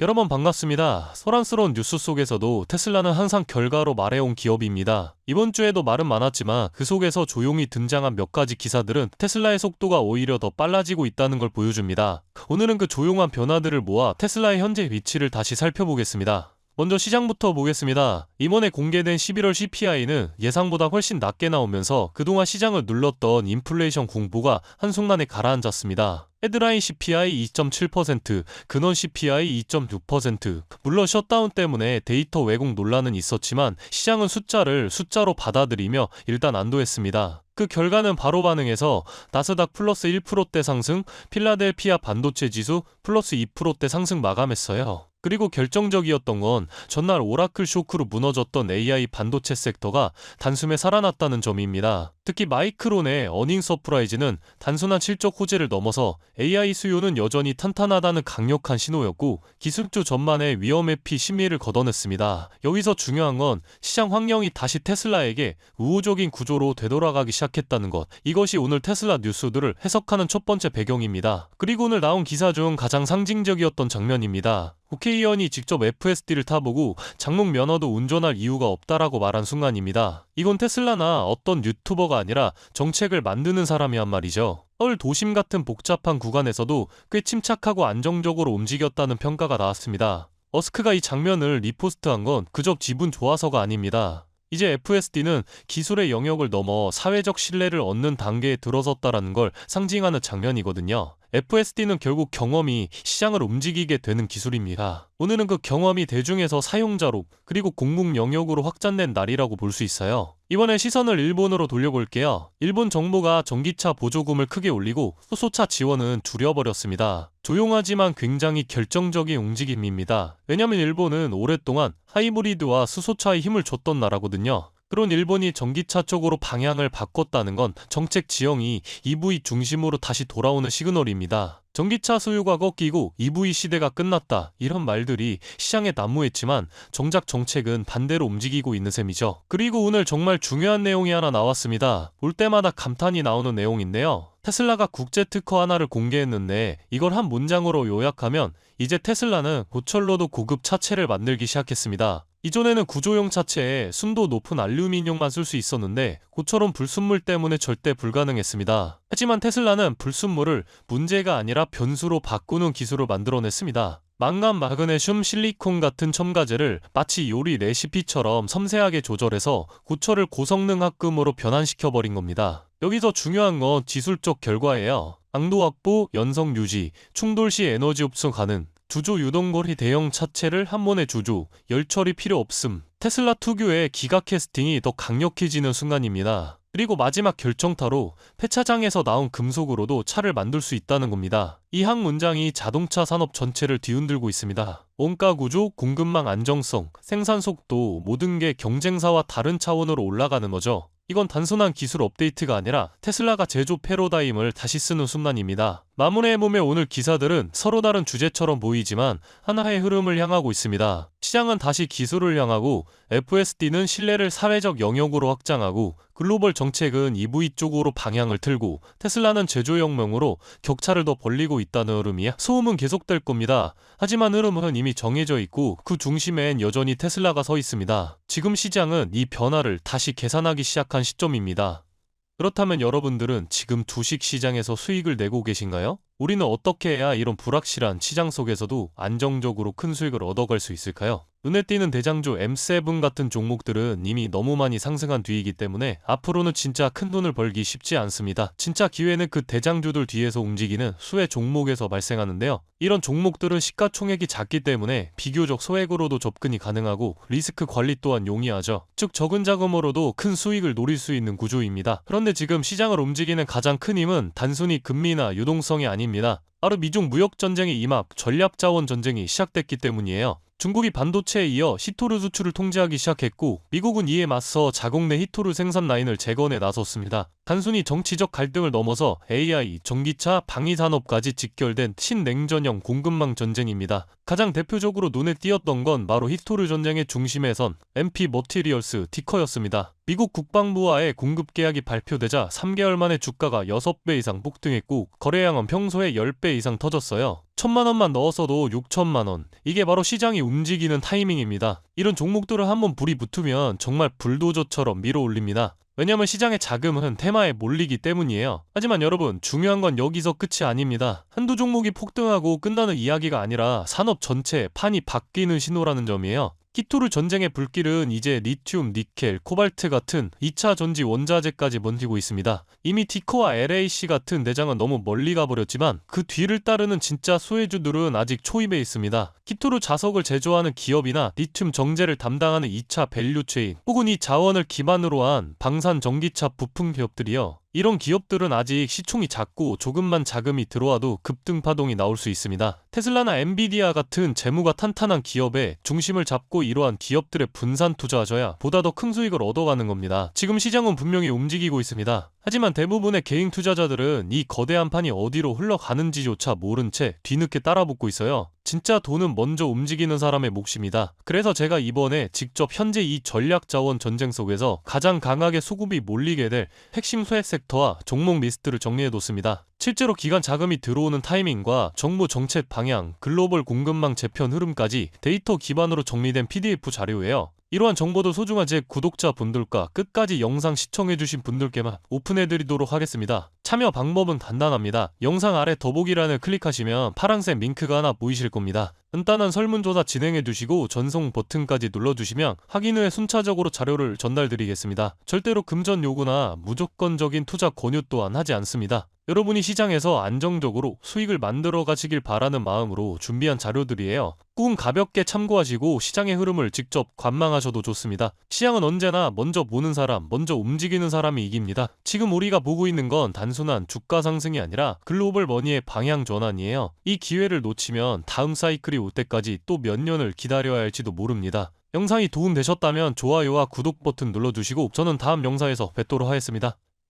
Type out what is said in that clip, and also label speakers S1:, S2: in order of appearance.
S1: 여러분 반갑습니다. 소란스러운 뉴스 속에서도 테슬라는 항상 결과로 말해온 기업입니다. 이번 주에도 말은 많았지만 그 속에서 조용히 등장한 몇 가지 기사들은 테슬라의 속도가 오히려 더 빨라지고 있다는 걸 보여줍니다. 오늘은 그 조용한 변화들을 모아 테슬라의 현재 위치를 다시 살펴보겠습니다. 먼저 시장부터 보겠습니다. 이번에 공개된 11월 CPI는 예상보다 훨씬 낮게 나오면서 그동안 시장을 눌렀던 인플레이션 공포가 한순간에 가라앉았습니다. 헤드라인 CPI 2.7%, 근원 CPI 2.6%. 물론 셧다운 때문에 데이터 왜곡 논란은 있었지만 시장은 숫자를 숫자로 받아들이며 일단 안도했습니다. 그 결과는 바로 반응해서 나스닥 플러스 1%대 상승, 필라델피아 반도체 지수 플러스 2%대 상승 마감했어요. 그리고 결정적이었던 건 전날 오라클 쇼크로 무너졌던 AI 반도체 섹터가 단숨에 살아났다는 점입니다. 특히 마이크론의 어닝 서프라이즈는 단순한 실적 호재를 넘어서 AI 수요는 여전히 탄탄하다는 강력한 신호였고 기술주 전반의 위험회피 심리를 걷어냈습니다. 여기서 중요한 건 시장 환경이 다시 테슬라에게 우호적인 구조로 되돌아가기 시작했다는 것. 이것이 오늘 테슬라 뉴스들을 해석하는 첫 번째 배경입니다. 그리고 오늘 나온 기사 중 가장 상징적이었던 장면입니다. 국회의원이 직접 FSD를 타보고 장롱 면허도 운전할 이유가 없다라고 말한 순간입니다. 이건 테슬라나 어떤 유튜버가 아니라 정책을 만드는 사람이 한 말이죠. 서울 도심 같은 복잡한 구간에서도 꽤 침착하고 안정적으로 움직였다는 평가가 나왔습니다. 머스크가 이 장면을 리포스트한 건 그저 기분 좋아서가 아닙니다. 이제 FSD는 기술의 영역을 넘어 사회적 신뢰를 얻는 단계에 들어섰다라는 걸 상징하는 장면이거든요. FSD는 결국 경험이 시장을 움직이게 되는 기술입니다. 오늘은 그 경험이 대중에서 사용자로 그리고 공공 영역으로 확장된 날이라고 볼 수 있어요. 이번에 시선을 일본으로 돌려볼게요. 일본 정부가 전기차 보조금을 크게 올리고 수소차 지원은 줄여버렸습니다. 조용하지만 굉장히 결정적인 움직임입니다. 왜냐면 일본은 오랫동안 하이브리드와 수소차에 힘을 줬던 나라거든요. 그런 일본이 전기차 쪽으로 방향을 바꿨다는 건 정책 지형이 EV 중심으로 다시 돌아오는 시그널입니다. 전기차 수요가 꺾이고 EV 시대가 끝났다 이런 말들이 시장에 난무했지만 정작 정책은 반대로 움직이고 있는 셈이죠. 그리고 오늘 정말 중요한 내용이 하나 나왔습니다. 올 때마다 감탄이 나오는 내용인데요. 테슬라가 국제 특허 하나를 공개했는데 이걸 한 문장으로 요약하면 이제 테슬라는 고철로도 고급 차체를 만들기 시작했습니다. 이전에는 구조용 차체에 순도 높은 알루미늄만 쓸 수 있었는데 고철은 불순물 때문에 절대 불가능했습니다. 하지만 테슬라는 불순물을 문제가 아니라 변수로 바꾸는 기술을 만들어냈습니다. 망간, 마그네슘, 실리콘 같은 첨가제를 마치 요리 레시피처럼 섬세하게 조절해서 고철을 고성능 합금으로 변환시켜버린 겁니다. 여기서 중요한 건 기술적 결과예요. 강도 확보, 연성 유지, 충돌 시 에너지 흡수 가능, 주조 유동거리 대형 차체를 한 번에 주조, 열 처리 필요 없음. 테슬라 특유의 기가 캐스팅이 더 강력해지는 순간입니다. 그리고 마지막 결정타로 폐차장에서 나온 금속으로도 차를 만들 수 있다는 겁니다. 이 한 문장이 자동차 산업 전체를 뒤흔들고 있습니다. 원가 구조, 공급망 안정성, 생산 속도 모든 게 경쟁사와 다른 차원으로 올라가는 거죠. 이건 단순한 기술 업데이트가 아니라 테슬라가 제조 패러다임을 다시 쓰는 순간입니다. 마무리해보면 오늘 기사들은 서로 다른 주제처럼 보이지만 하나의 흐름을 향하고 있습니다. 시장은 다시 기술을 향하고 FSD는 신뢰를 사회적 영역으로 확장하고 글로벌 정책은 EV 쪽으로 방향을 틀고 테슬라는 제조혁명으로 격차를 더 벌리고 있다는 흐름이야. 소음은 계속될 겁니다. 하지만 흐름은 이미 정해져 있고 그 중심엔 여전히 테슬라가 서 있습니다. 지금 시장은 이 변화를 다시 계산하기 시작한 시점입니다. 그렇다면 여러분들은 지금 주식시장에서 수익을 내고 계신가요? 우리는 어떻게 해야 이런 불확실한 시장 속에서도 안정적으로 큰 수익을 얻어갈 수 있을까요? 눈에 띄는 대장주 M7 같은 종목들은 이미 너무 많이 상승한 뒤이기 때문에 앞으로는 진짜 큰 돈을 벌기 쉽지 않습니다. 진짜 기회는 그 대장주들 뒤에서 움직이는 수혜 종목에서 발생하는데요. 이런 종목들은 시가총액이 작기 때문에 비교적 소액으로도 접근이 가능하고 리스크 관리 또한 용이하죠. 즉 적은 자금으로도 큰 수익을 노릴 수 있는 구조입니다. 그런데 지금 시장을 움직이는 가장 큰 힘은 단순히 금리나 유동성이 아닙니다. 바로 미중 무역전쟁의 임합, 전략자원 전쟁이 시작됐기 때문이에요. 중국이 반도체에 이어 히토류 수출을 통제하기 시작했고 미국은 이에 맞서 자국 내 히토류 생산 라인을 재건해 나섰습니다. 단순히 정치적 갈등을 넘어서 AI, 전기차, 방위산업까지 직결된 신냉전형 공급망 전쟁입니다. 가장 대표적으로 눈에 띄었던 건 바로 히토르 전쟁의 중심에 선 MP 머티리얼스 티커였습니다. 미국 국방부와의 공급 계약이 발표되자 3개월 만에 주가가 6배 이상 폭등했고 거래량은 평소에 10배 이상 터졌어요. 1,000만원만 넣었어도 6천만원. 이게 바로 시장이 움직이는 타이밍입니다. 이런 종목들을 한번 불이 붙으면 정말 불도저처럼 밀어올립니다. 왜냐면 시장의 자금은 테마에 몰리기 때문이에요. 하지만 여러분, 중요한 건 여기서 끝이 아닙니다. 한두 종목이 폭등하고 끝나는 이야기가 아니라 산업 전체의 판이 바뀌는 신호라는 점이에요. 히토르 전쟁의 불길은 이제 리튬, 니켈, 코발트 같은 2차 전지 원자재까지 번지고 있습니다. 이미 티커와 LAC 같은 대장은 너무 멀리 가버렸지만 그 뒤를 따르는 진짜 수혜주들은 아직 초입에 있습니다. 히토르 자석을 제조하는 기업이나 리튬 정제를 담당하는 2차 밸류체인 혹은 이 자원을 기반으로 한 방산 전기차 부품 기업들이요. 이런 기업들은 아직 시총이 작고 조금만 자금이 들어와도 급등 파동이 나올 수 있습니다. 테슬라나 엔비디아 같은 재무가 탄탄한 기업에 중심을 잡고 이러한 기업들의 분산 투자하셔야 보다 더 큰 수익을 얻어가는 겁니다. 지금 시장은 분명히 움직이고 있습니다. 하지만 대부분의 개인 투자자들은 이 거대한 판이 어디로 흘러가는지조차 모른 채 뒤늦게 따라붙고 있어요. 진짜 돈은 먼저 움직이는 사람의 몫입니다. 그래서 제가 이번에 직접 현재 이 전략자원 전쟁 속에서 가장 강하게 수급이 몰리게 될 핵심 수혜 섹터와 종목 리스트를 정리해뒀습니다. 실제로 기관 자금이 들어오는 타이밍과 정부 정책 방향, 글로벌 공급망 재편 흐름까지 데이터 기반으로 정리된 PDF 자료예요. 이러한 정보도 소중한 제 구독자분들과 끝까지 영상 시청해주신 분들께만 오픈해드리도록 하겠습니다. 참여 방법은 간단합니다. 영상 아래 더보기란을 클릭하시면 파란색 링크가 하나 보이실 겁니다. 간단한 설문조사 진행해두시고 전송 버튼까지 눌러주시면 확인 후에 순차적으로 자료를 전달드리겠습니다. 절대로 금전 요구나 무조건적인 투자 권유 또한 하지 않습니다. 여러분이 시장에서 안정적으로 수익을 만들어 가시길 바라는 마음으로 준비한 자료들이에요. 꾹 가볍게 참고하시고 시장의 흐름을 직접 관망하셔도 좋습니다. 시장은 언제나 먼저 보는 사람, 먼저 움직이는 사람이 이깁니다. 지금 우리가 보고 있는 건 단순한 주가 상승이 아니라 글로벌 머니의 방향 전환이에요. 이 기회를 놓치면 다음 사이클이 올 때까지 또 몇 년을 기다려야 할지도 모릅니다. 영상이 도움되셨다면 좋아요와 구독 버튼 눌러주시고 저는 다음 영상에서 뵙도록 하겠습니다.